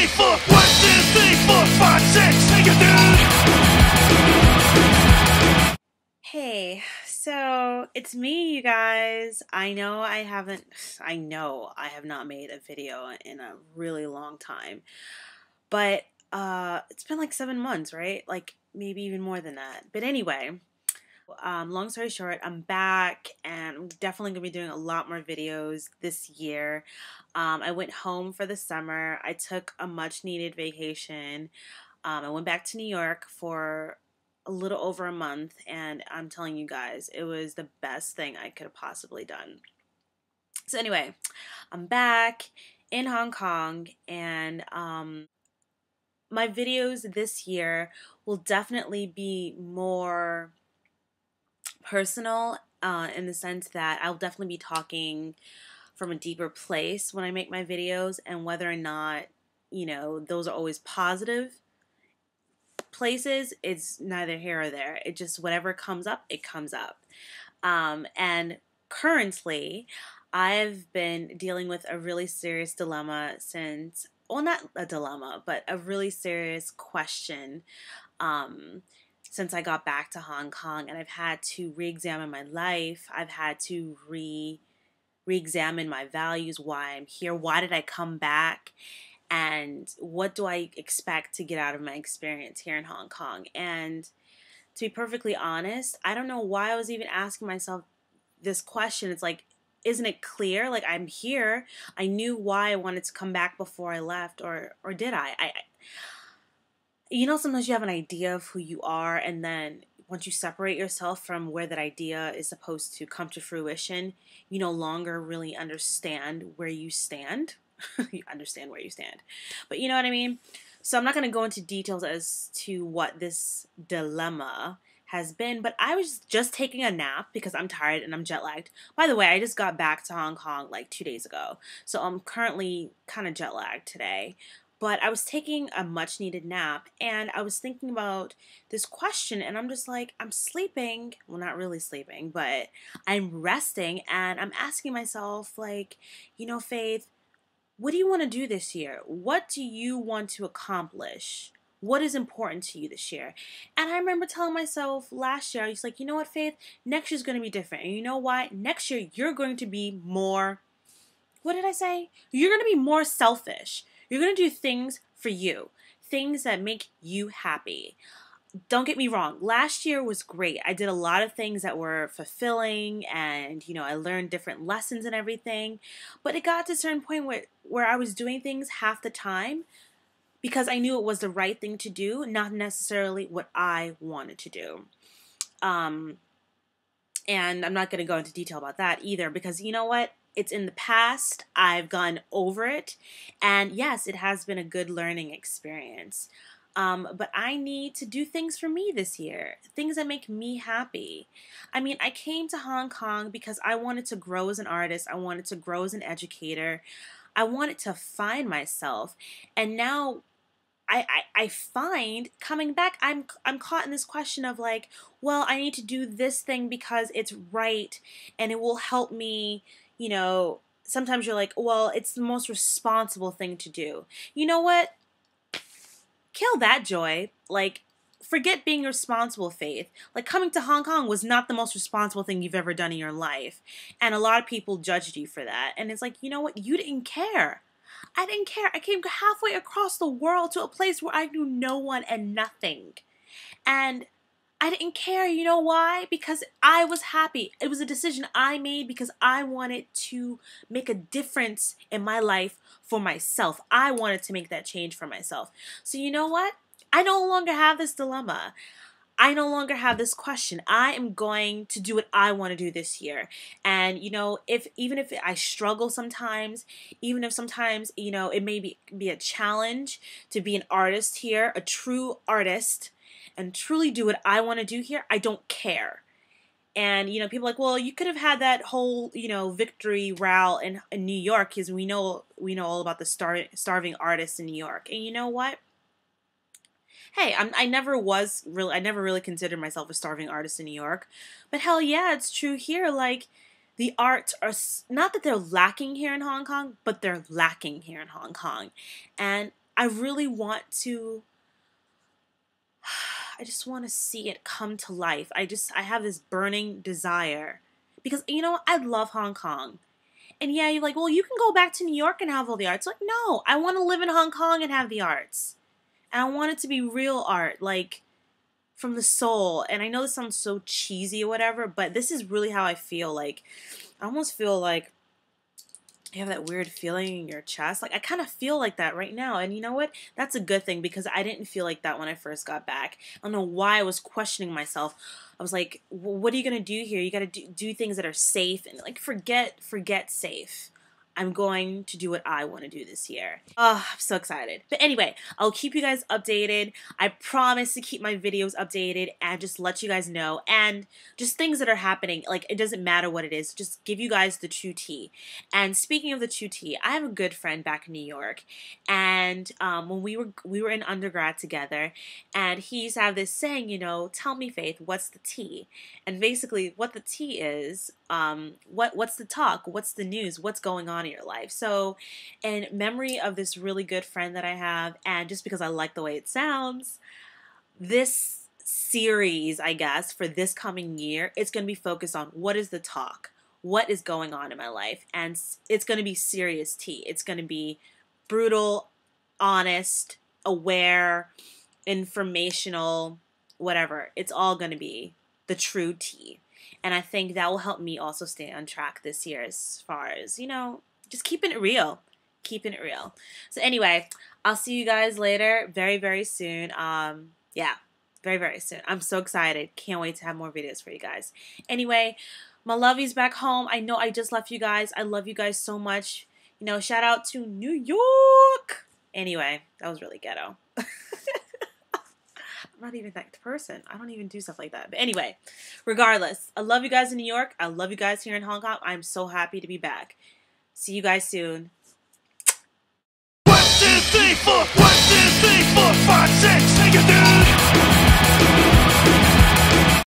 for? What's this thing for? 5, 6, take it, dude. Hey, so it's me, you guys. I know I have not made a video in a really long time, but it's been like 7 months, right? Like maybe even more than that. But anyway, long story short, I'm back and I'm definitely gonna be doing a lot more videos this year. I went home for the summer. I took a much needed vacation. I went back to New York for a little over a month, and I'm telling you guys, it was the best thing I could have possibly done. So anyway, I'm back in Hong Kong, and my videos this year will definitely be more personal in the sense that I'll definitely be talking from a deeper place when I make my videos, and whether or not, those are always positive places, it's neither here or there. It just, whatever comes up, it comes up. And currently, I've been dealing with a really serious dilemma since, well, not a dilemma, but a really serious question since I got back to Hong Kong, and I've had to re-examine my life. I've had to re-examine my values, why I'm here, why did I come back, and what do I expect to get out of my experience here in Hong Kong. And to be perfectly honest, I don't know why I was even asking myself this question. It's like, isn't it clear? Like, I'm here. I knew why I wanted to come back before I left, or did I? Sometimes you have an idea of who you are, and then once you separate yourself from where that idea is supposed to come to fruition, you no longer really understand where you stand. You understand where you stand. But you know what I mean? So I'm not going to go into details as to what this dilemma has been, but I was just taking a nap because I'm tired and I'm jet lagged. By the way, I just got back to Hong Kong like 2 days ago, so I'm currently kind of jet lagged today. But I was taking a much needed nap, and I was thinking about this question, and I'm just like, I'm sleeping. Well, not really sleeping, but I'm resting, and I'm asking myself, like, Faith, what do you want to do this year? What do you want to accomplish? What is important to you this year? And I remember telling myself last year, I was like, you know what, Faith? Next year's going to be different. And you know why? Next year, you're going to be more, what did I say? You're going to be more selfish. You're going to do things for you, things that make you happy. Don't get me wrong, last year was great. I did a lot of things that were fulfilling, and I learned different lessons and everything. But it got to a certain point where I was doing things half the time because I knew it was the right thing to do, not necessarily what I wanted to do. And I'm not going to go into detail about that either, because you know what? It's in the past. I've gone over it. And yes, it has been a good learning experience. But I need to do things for me this year, things that make me happy. I mean, I came to Hong Kong because I wanted to grow as an artist. I wanted to grow as an educator. I wanted to find myself. And now I find coming back, I'm caught in this question of like, well, I need to do this thing because it's right and it will help me, sometimes you're like, well, it's the most responsible thing to do. You know what? Kill that joy. Like, forget being responsible, Faith. Like, coming to Hong Kong was not the most responsible thing you've ever done in your life. And a lot of people judged you for that. And it's like, you know what? You didn't care. I didn't care. I came halfway across the world to a place where I knew no one and nothing. And I didn't care. You know why? Because I was happy. It was a decision I made because I wanted to make a difference in my life for myself. I wanted to make that change for myself. So you know what? I no longer have this dilemma. I no longer have this question. I am going to do what I want to do this year. And, even if I struggle sometimes, even if sometimes, it may be a challenge to be an artist here, a true artist, and truly do what I want to do here, I don't care. And, people are like, well, you could have had that whole, victory row in New York, because we know all about the starving artists in New York. And you know what? Hey, I never really considered myself a starving artist in New York. But hell yeah, it's true here. Like, the arts not that they're lacking here in Hong Kong, but they're lacking here in Hong Kong. And I really want to, I just want to see it come to life. I have this burning desire because, you know, I love Hong Kong. And yeah, you're like, well, you can go back to New York and have all the arts. Like, no, I want to live in Hong Kong and have the arts. And I want it to be real art, like from the soul. And I know this sounds so cheesy or whatever, but this is really how I feel. Like, I almost feel like you have that weird feeling in your chest. Like, I kind of feel like that right now. And you know what? That's a good thing because I didn't feel like that when I first got back. I don't know why I was questioning myself. I was like, well, what are you going to do here? You got to do things that are safe and like forget safe. I'm going to do what I want to do this year. Oh, I'm so excited. But anyway, I'll keep you guys updated. I promise to keep my videos updated and just let you guys know. And just things that are happening. Like, it doesn't matter what it is. Just give you guys the true tea. And speaking of the true tea, I have a good friend back in New York. And when we were in undergrad together, and he used to have this saying, you know, tell me, Faith, what's the tea? And basically what the tea is, what's the talk? What's the news? What's going on in your life? So in memory of this really good friend that I have, and just because I like the way it sounds, this series, I guess, for this coming year, it's going to be focused on what is the talk? What is going on in my life? And it's going to be serious tea. It's going to be brutal, honest, aware, informational, whatever. It's all going to be the true tea. And I think that will help me also stay on track this year as far as, you know, just keeping it real. Keeping it real. So anyway, I'll see you guys later very, very soon. Yeah, very, very soon. I'm so excited. Can't wait to have more videos for you guys. Anyway, my lovies back home. I know I just left you guys. I love you guys so much. You know, shout out to New York. Anyway, that was really ghetto. I'm not even that person. I don't even do stuff like that. But anyway, regardless, I love you guys in New York. I love you guys here in Hong Kong. I'm so happy to be back. See you guys soon.